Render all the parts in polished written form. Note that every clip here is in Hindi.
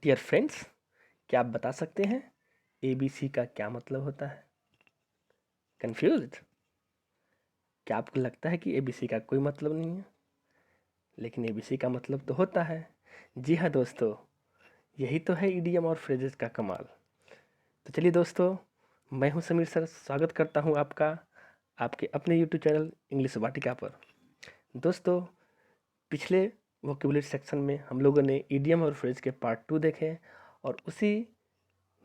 डियर फ्रेंड्स, क्या आप बता सकते हैं एबीसी का क्या मतलब होता है? कंफ्यूज्ड? क्या आपको लगता है कि एबीसी का कोई मतलब नहीं है? लेकिन एबीसी का मतलब तो होता है। जी हाँ दोस्तों, यही तो है इडियम और फ्रेजेस का कमाल। तो चलिए दोस्तों, मैं हूँ समीर सर, स्वागत करता हूँ आपका आपके अपने यूट्यूब चैनल इंग्लिश वाटिका पर। दोस्तों, पिछले वोकेबुलरी सेक्शन में हम लोगों ने इडियम और फ्रेज के पार्ट 2 देखे और उसी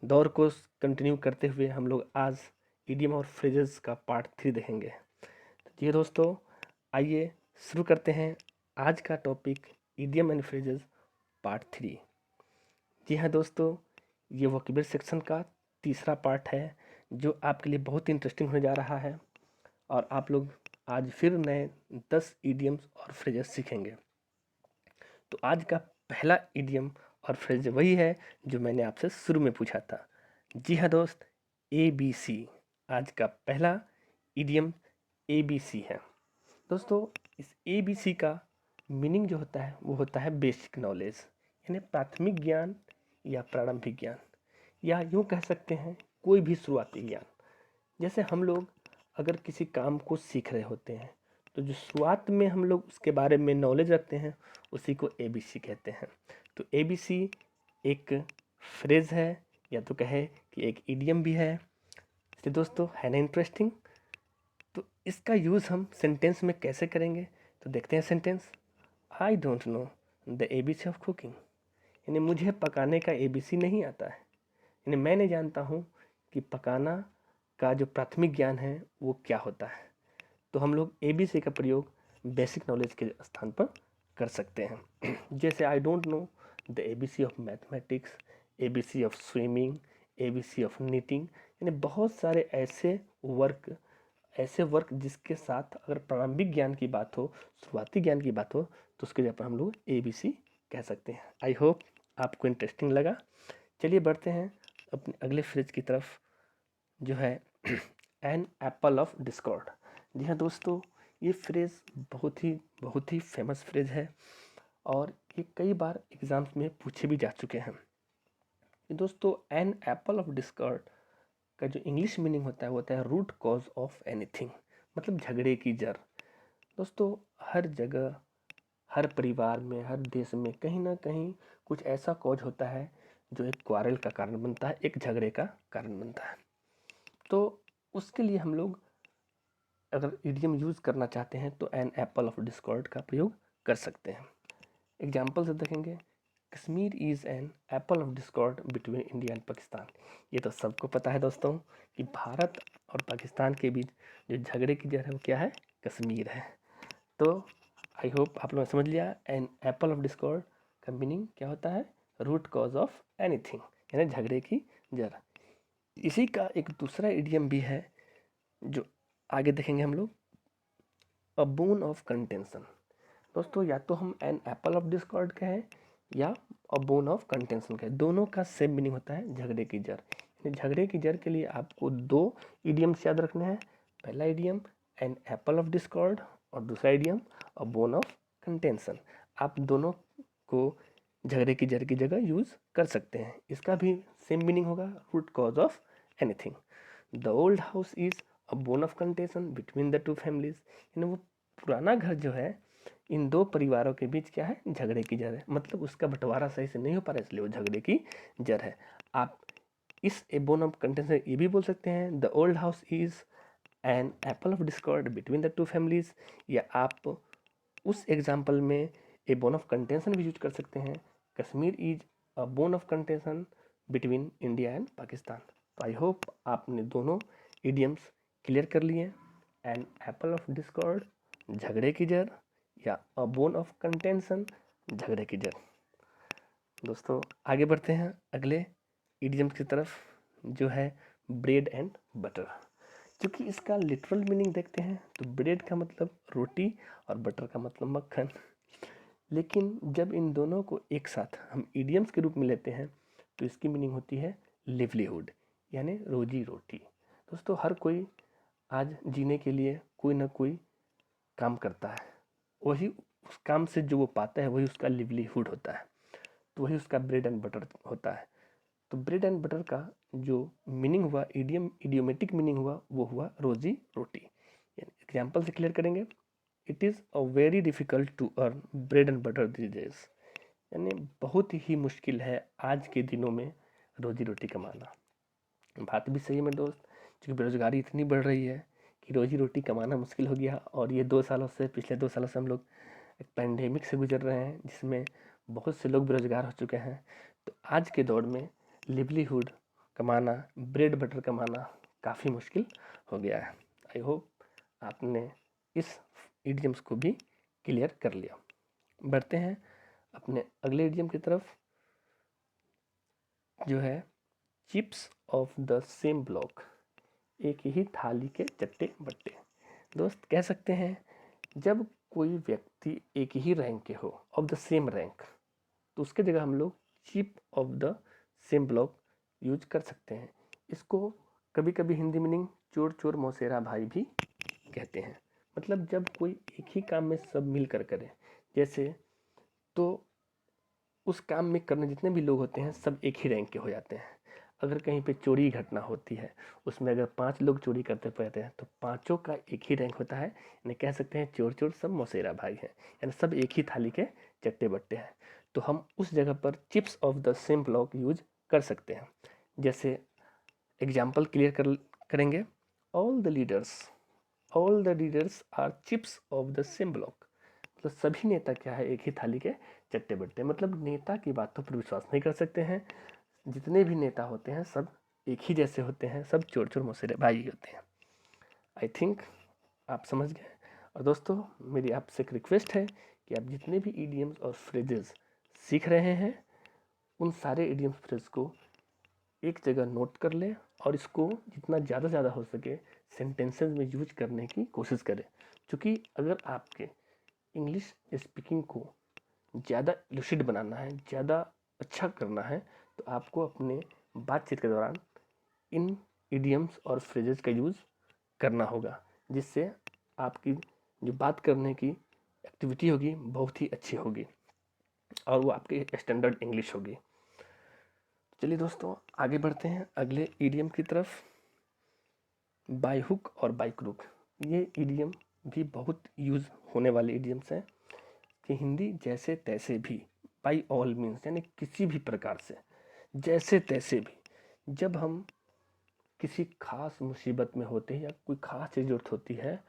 दौर को कंटिन्यू करते हुए हम लोग आज इडियम और फ्रेजेस का पार्ट 3 देखेंगे। तो जी दोस्तों, आइए शुरू करते हैं आज का topic idiom and phrases part 3। जी हाँ दोस्तों, ये वोकेबुलरी सेक्शन का तीसरा पार्ट है जो आपके लिए बहुत ही इंटरेस्टिंग होने जा रहा है और आप लोग आज फिर नए 10 इडियम्स और फ्रेजेस सीखेंगे। तो आज का पहला इडियम और फ्रेज वही है जो मैंने आपसे शुरू में पूछा था। जी हाँ दोस्त, ए बी सी। आज का पहला इडियम ए बी सी है। दोस्तों, इस ए बी सी का मीनिंग जो होता है वो होता है बेसिक नॉलेज, यानी प्राथमिक ज्ञान या प्रारंभिक ज्ञान, या यूँ कह सकते हैं कोई भी शुरुआती ज्ञान। जैसे हम लोग अगर किसी काम को सीख रहे होते हैं तो जो शुरुआत में हम लोग उसके बारे में नॉलेज रखते हैं उसी को एबीसी कहते हैं। तो एबीसी एक फ्रेज है या तो कहे कि एक इडियम भी है। तो दोस्तों, है ना इंटरेस्टिंग? तो इसका यूज़ हम सेंटेंस में कैसे करेंगे? तो देखते हैं sentence. I don't know the ABC of cooking, यानी मुझे पकाने का एबीसी नहीं आता है, यानी मैं नहीं जानता हूँ कि पकाना का जो प्राथमिक ज्ञान है वो क्या होता है। तो हम लोग एबीसी का प्रयोग बेसिक नॉलेज के स्थान पर कर सकते हैं। जैसे I don't know the ABC of mathematics, ABC of swimming, ABC of knitting, यानी बहुत सारे ऐसे वर्क जिसके साथ अगर प्रारंभिक ज्ञान की बात हो, शुरुआती ज्ञान की बात हो, तो उसके जगह पर हम लोग एबीसी कह सकते हैं। आई होप आपको इंटरेस्टिंग लगा। चलिए बढ़ते हैं अपने अगले फ्रेज की तरफ जो है एन एप्पल ऑफ डिस्कॉर्ड। जी हाँ दोस्तों, ये फ्रेज बहुत ही फेमस फ्रेज है और ये कई बार एग्जाम्स में पूछे भी जा चुके हैं। दोस्तों, एन एप्पल ऑफ डिस्कॉर्ड का जो इंग्लिश मीनिंग होता है वो होता है रूट कॉज ऑफ एनीथिंग, मतलब झगड़े की जड़। दोस्तों, हर जगह, हर परिवार में, हर देश में कहीं ना कहीं कुछ ऐसा कॉज होता है जो एक क्वारल का कारण बनता है, एक झगड़े का कारण बनता है। तो उसके लिए हम लोग अगर इडियम यूज़ करना चाहते हैं तो एन एप्पल ऑफ डिस्कॉर्ड का प्रयोग कर सकते हैं। एग्जाम्पल से देखेंगे, Kashmir is an apple of Discord between India and Pakistan. ये तो सबको पता है दोस्तों कि भारत और पाकिस्तान के बीच जो झगड़े की जड़ है वो क्या है? कश्मीर है। तो आई होप आप लोगों ने समझ लिया एन एप्पल ऑफ डिस्कॉर्ड का मीनिंग क्या होता है? रूट कॉज ऑफ एनीथिंग, यानी झगड़े की जड़। इसी का एक दूसरा इडियम भी है जो आगे देखेंगे हम लोग, अ बोन ऑफ कंटेंशन। दोस्तों, या तो हम एन एप्पल ऑफ डिस्कॉर्ड कहें या अ बोन ऑफ कंटेंशन कहें, दोनों का सेम मीनिंग होता है झगड़े की जड़। यानी झगड़े की जड़ के लिए आपको दो इडियम्स याद रखने हैं। पहला idiom an apple of discord और दूसरा idiom a bone of contention. आप दोनों को झगड़े की जड़ की जगह यूज़ कर सकते हैं। इसका भी सेम मीनिंग होगा, root cause of anything. The old house is a bone of contention between the two families, यानी वो पुराना घर जो है इन दो परिवारों के बीच क्या है? झगड़े की जड़ है, मतलब उसका बंटवारा सही से नहीं हो पा रहा इसलिए वो झगड़े की जड़ है। आप इस ए बोन ऑफ कंटेंशन ये भी बोल सकते हैं, the old house is an apple of Discord between the two families, या आप उस एग्जाम्पल में ए बोन ऑफ कंटेंशन भी यूज कर सकते हैं, Kashmir is a bone of contention between India and Pakistan. तो आई होप आपने दोनों इडियम्स क्लियर कर लिए। एन एप्पल ऑफ डिस्कॉर्ड झगड़े की जड़, या अ बोन ऑफ कंटेंशन झगड़े की जड़। दोस्तों, आगे बढ़ते हैं अगले इडियम्स की तरफ जो है ब्रेड एंड बटर। क्योंकि इसका लिटरल मीनिंग देखते हैं तो ब्रेड का मतलब रोटी और बटर का मतलब मक्खन। लेकिन जब इन दोनों को एक साथ हम इडियम्स के रूप में लेते हैं तो इसकी मीनिंग होती है लिवलीहुड, यानी रोजी रोटी। दोस्तों, हर कोई आज जीने के लिए कोई ना कोई काम करता है, वही उस काम से जो वो पाता है वही उसका लिवलीहुड होता है। तो वही उसका ब्रेड एंड बटर होता है। तो ब्रेड एंड बटर का जो मीनिंग हुआ, इडियोमेटिक मीनिंग हुआ, वो हुआ रोजी रोटी। एग्जाम्पल से क्लियर करेंगे, it is a very difficult to earn bread and butter this days, यानी बहुत ही मुश्किल है आज के दिनों में रोजी रोटी कमाना। बात भी सही है मेरे दोस्त, क्योंकि बेरोजगारी इतनी बढ़ रही है कि रोजी रोटी कमाना मुश्किल हो गया। और ये पिछले 2 सालों से हम लोग एक पैंडेमिक से गुजर रहे हैं, जिसमें बहुत से लोग बेरोजगार हो चुके हैं। तो आज के दौर में लिवलीहुड कमाना, ब्रेड बटर कमाना काफ़ी मुश्किल हो गया है। आई होप आपने इस इडियम्स को भी क्लियर कर लिया। बढ़ते हैं अपने अगले इडियम की तरफ, जो है chips of the same block, एक ही थाली के चट्टे बट्टे। दोस्त कह सकते हैं, जब कोई व्यक्ति एक ही रैंक के हो, ऑफ द सेम रैंक, तो उसके जगह हम लोग chip off the same block use कर सकते हैं। इसको कभी कभी हिंदी मीनिंग चोर चोर मौसेरा भाई भी कहते हैं। मतलब जब कोई एक ही काम में सब मिल कर करे, जैसे तो उस काम में करने जितने भी लोग होते हैं सब एक ही रैंक के हो जाते हैं। अगर कहीं पे चोरी घटना होती है, उसमें अगर 5 लोग चोरी करते रहते हैं तो पाँचों का एक ही रैंक होता है, यानी कह सकते हैं चोर चोर सब मौसेरा भाई हैं, यानी सब एक ही थाली के चट्टे बट्टे हैं। तो हम उस जगह पर chips of the same block use कर सकते हैं। जैसे एग्जाम्पल क्लियर करेंगे, all the leaders are chips of the same block. मतलब सभी नेता क्या है, एक ही थाली के चट्टे बट्टे। मतलब नेता की बातों पर विश्वास नहीं कर सकते हैं। जितने भी नेता होते हैं सब एक ही जैसे होते हैं, सब चोर चोर मौसेरे भाई होते हैं। आई थिंक आप समझ गए। और दोस्तों मेरी आपसे एक रिक्वेस्ट है कि आप जितने भी इडियम्स और फ्रेजेस सीख रहे हैं, उन सारे इडियम्स फ्रेज को एक जगह नोट कर लें और इसको जितना ज़्यादा हो सके सेंटेंसेस में यूज करने की कोशिश करें। क्योंकि अगर आपके इंग्लिश स्पीकिंग को ज़्यादा लुसिड बनाना है, ज़्यादा अच्छा करना है, तो आपको अपने बातचीत के दौरान इन इडियम्स और फ्रेजेस का यूज़ करना होगा, जिससे आपकी जो बात करने की एक्टिविटी होगी बहुत ही अच्छी होगी और वो आपकी स्टैंडर्ड इंग्लिश होगी। चलिए दोस्तों आगे बढ़ते हैं अगले इडियम की तरफ, बाय हुक और बाय क्रुक। ये इडियम भी बहुत यूज़ होने वाले इडियम्स हैं कि हिंदी जैसे तैसे भी, बाई ऑल मीन्स, यानी किसी भी प्रकार से, जैसे तैसे भी। जब हम किसी खास मुसीबत में होते हैं या कोई खास चीज़ जरूरत होती है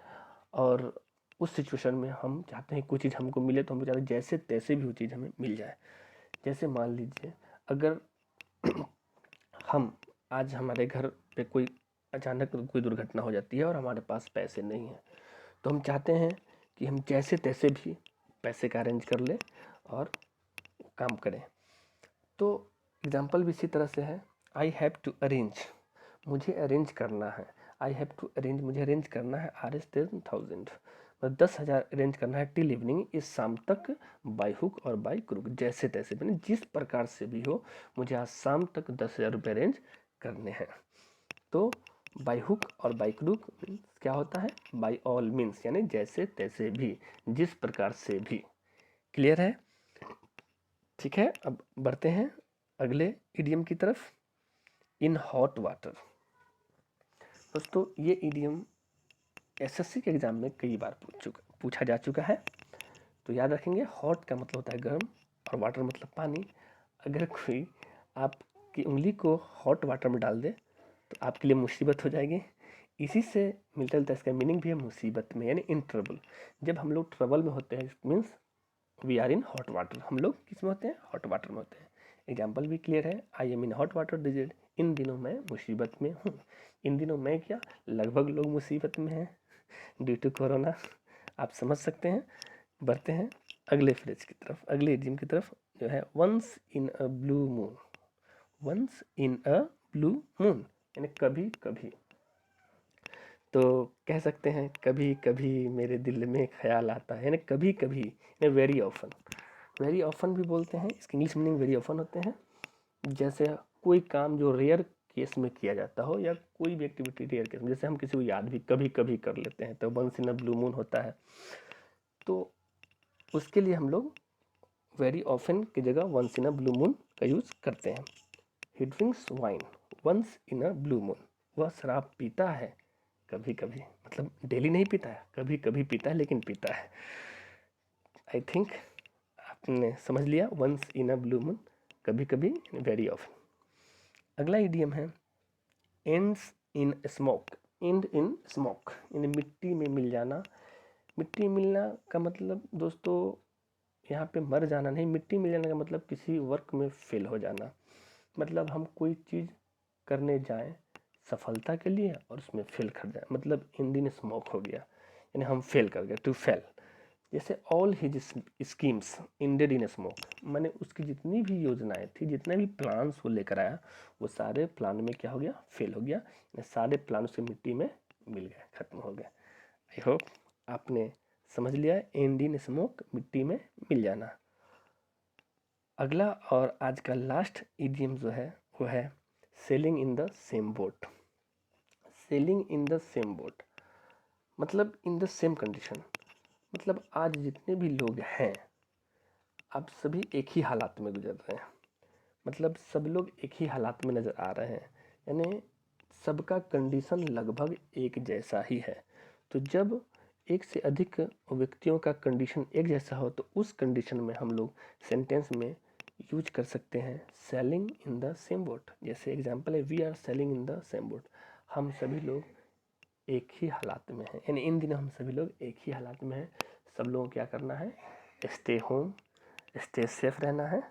और उस सिचुएशन में हम चाहते हैं कोई चीज़ हमको मिले, तो हम चाहते हैं जैसे तैसे भी वो चीज़ हमें मिल जाए। जैसे मान लीजिए अगर हम आज हमारे घर पे कोई अचानक कोई दुर्घटना हो जाती है और हमारे पास पैसे नहीं हैं, तो हम चाहते हैं कि हम जैसे तैसे भी पैसे का अरेंज कर लें और काम करें। तो एग्जाम्पल भी इसी तरह से है, आई हैव टू अरेंज, मुझे अरेंज करना है। आई हैव टू अरेंज, मुझे अरेंज करना है Rs 10,000, 10,000 अरेंज करना है टिल इवनिंग, इस शाम तक, बाय हुक और बाय क्रुक, जैसे तैसे भी, जिस प्रकार से भी हो मुझे आज शाम तक 10,000 रुपये अरेंज करने हैं। तो बाय हुक और बाय क्रुक क्या होता है, बाय ऑल मीन्स, यानी जैसे तैसे भी, जिस प्रकार से भी। क्लियर है? ठीक है, अब बढ़ते हैं अगले इडियम की तरफ, इन हॉट वाटर। दोस्तों ये इडियम एसएससी के एग्जाम में कई बार पूछा जा चुका है। तो याद रखेंगे, हॉट का मतलब होता है गर्म और वाटर मतलब पानी। अगर कोई आपकी उंगली को हॉट वाटर में डाल दे तो आपके लिए मुसीबत हो जाएगी। इसी से मिलता जुलता इसका मीनिंग भी है मुसीबत में, यानी इन ट्रबल। जब हम लोग ट्रबल में होते हैं means we are in hot water, हम लोग किस में होते हैं, हॉट वाटर में होते हैं। एग्जाम्पल भी क्लियर है, I am in hot water these days, इन दिनों मैं मुसीबत में हूँ। इन दिनों मैं क्या, लगभग लोग मुसीबत में हैं ड्यू टू कोरोना, आप समझ सकते हैं। बढ़ते हैं अगले फ्रेज की तरफ, अगले इडियम की तरफ, जो है once in a blue moon. Once in a blue moon यानी कभी कभी। तो कह सकते हैं कभी कभी मेरे दिल में ख्याल आता है, यानी कभी कभी, यानी वेरी ऑफन। वेरी ऑफन भी बोलते हैं, इसकी इंग्लिश मीनिंग वेरी ऑफन होते हैं। जैसे कोई काम जो रेयर केस में किया जाता हो या कोई भी एक्टिविटी रेयर केस में, जैसे हम किसी को याद भी कभी कभी कर लेते हैं, तो once in a blue moon होता है। तो उसके लिए हम लोग वेरी ऑफन की जगह once in a blue moon का यूज़ करते हैं। He drinks wine once in a blue moon, वह शराब पीता है कभी कभी, मतलब डेली नहीं पीता है, कभी कभी पीता है लेकिन पीता है। आई थिंक आपने समझ लिया, once in a blue moon, कभी कभी, वेरी ऑफन। अगला इडियम है ends in smoke. End in smoke, यानी मिट्टी में मिल जाना। मिट्टी मिलना का मतलब दोस्तों यहाँ पे मर जाना नहीं, मिट्टी मिल जाने का मतलब किसी वर्क में फेल हो जाना। मतलब हम कोई चीज़ करने जाएं सफलता के लिए और उसमें फेल कर जाए, मतलब एंड इन स्मोक हो गया, यानी हम फेल कर गए, टू फेल। जैसे all his schemes ended in smoke, मैंने उसकी जितनी भी योजनाएं थी, जितने भी प्लान्स वो लेकर आया, वो सारे प्लान में क्या हो गया, फेल हो गया, सारे प्लान उसके मिट्टी में मिल गए, खत्म हो गए। आई होप आपने समझ लिया, एंड इन स्मोक, मिट्टी में मिल जाना। अगला और आज का लास्ट इडियम जो है वो है selling in the same boat. Selling in the same boat मतलब इन द सेम कंडीशन, मतलब आज जितने भी लोग हैं आप सभी एक ही हालात में गुजर रहे हैं, मतलब सब लोग एक ही हालात में नज़र आ रहे हैं, यानी सबका कंडीशन लगभग एक जैसा ही है। तो जब एक से अधिक व्यक्तियों का कंडीशन एक जैसा हो तो उस कंडीशन में हम लोग सेंटेंस में यूज कर सकते हैं sailing in the same boat. जैसे एग्जांपल है we are sailing in the same boat, हम सभी लोग एक ही हालात में हैं, यानी इन दिनों हम सभी लोग एक ही हालात में हैं। सब लोगों को क्या करना है, स्टे होम, स्टे सेफ रहना है,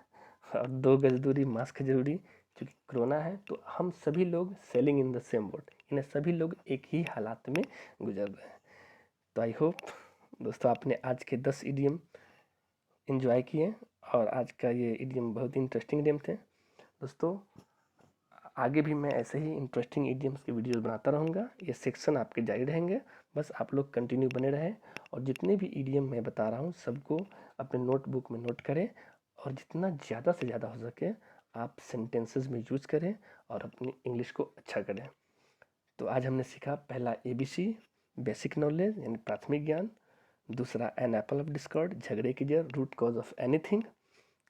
और 2 गज दूरी, मास्क जरूरी, क्योंकि कोरोना है। तो हम सभी लोग selling in the same boat, यानी सभी लोग एक ही हालात में गुजर रहे हैं। तो आई होप दोस्तों आपने आज के 10 इडियम एंजॉय किए, और आज का ये इडियम बहुत ही इंटरेस्टिंग इडियम थे दोस्तों। आगे भी मैं ऐसे ही इंटरेस्टिंग इडियम्स के वीडियोस बनाता रहूँगा, ये सेक्शन आपके जारी रहेंगे, बस आप लोग कंटिन्यू बने रहें। और जितने भी इडियम मैं बता रहा हूँ सबको अपने नोटबुक में नोट करें, और जितना ज़्यादा से ज़्यादा हो सके आप सेंटेंसेस में यूज करें और अपनी इंग्लिश को अच्छा करें। तो आज हमने सीखा पहला ABC बेसिक नॉलेज यानी प्राथमिक ज्ञान, दूसरा एन एप्पल ऑफ डिस्कॉर्ड, झगड़े की जड़, रूट कॉज ऑफ एनीथिंग,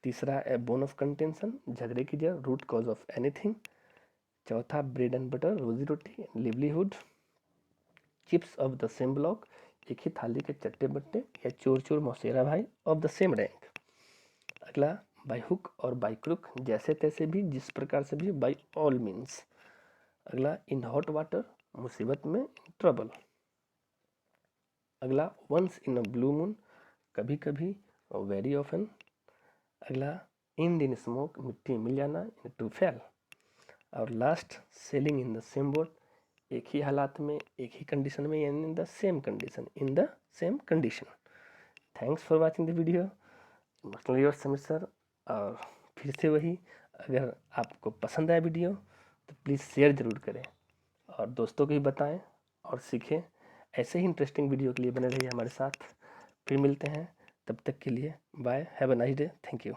तीसरा ए बोन ऑफ कंटेंशन, झगड़े की जड़, रूट कॉज ऑफ एनीथिंग, चौथा ब्रेड एंड बटर, रोजी रोटी, livelihood, chips of the same block, एक ही थाली के चट्टे बट्टे, या चोर चोर मौसेरा भाई ऑफ द सेम रैंक। अगला बाई हुक और बाई क्रुक, जैसे तैसे भी, जिस प्रकार से भी, बाई ऑल मीन्स। अगला इन हॉट वाटर, मुसीबत में, ट्रबल। अगला once in a blue moon, कभी कभी, वेरी ऑफन। अगला इंड इन स्मोक, मिट्टी मिल जाना, टू फेल। और last sailing in the same boat, एक ही हालात में, एक ही कंडीशन में, यानी in the same condition, in the same condition. Thanks for watching the video, emotionally your Sameer sir. और फिर से वही, अगर आपको पसंद आया वीडियो तो प्लीज़ शेयर ज़रूर करें और दोस्तों को भी बताएं और सीखें। ऐसे ही इंटरेस्टिंग वीडियो के लिए बने रहिए हमारे साथ। फिर मिलते हैं, तब तक के लिए bye, have a nice day, thank you.